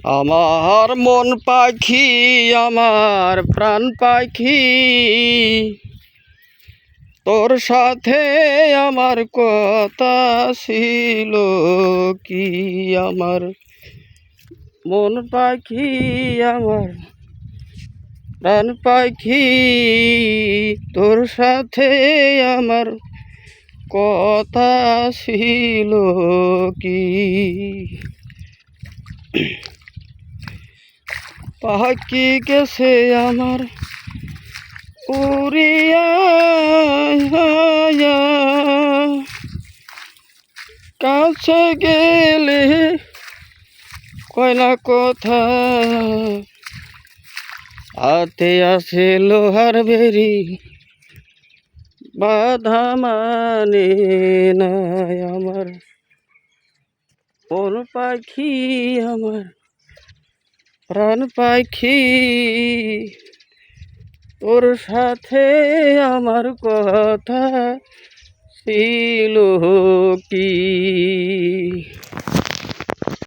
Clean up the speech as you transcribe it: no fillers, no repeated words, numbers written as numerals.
আমার মন পাখি, আমার প্রাণ পাখি, তোর সাথে আমার কথা ছিল কি। আমার মন পাখি, আমার প্রাণ পাখি, তোর সাথে আমার কথা ছিল কি। পাখি গেছে আমার উড়িয়া, কাছে গেলে কয় না কথা, হাতে আছে লোহার বেরি, বাধা মানে না। আমার মন পাখি, আমার প্রাণ পাখি, তোর সাথে আমার কথা ছিল কি।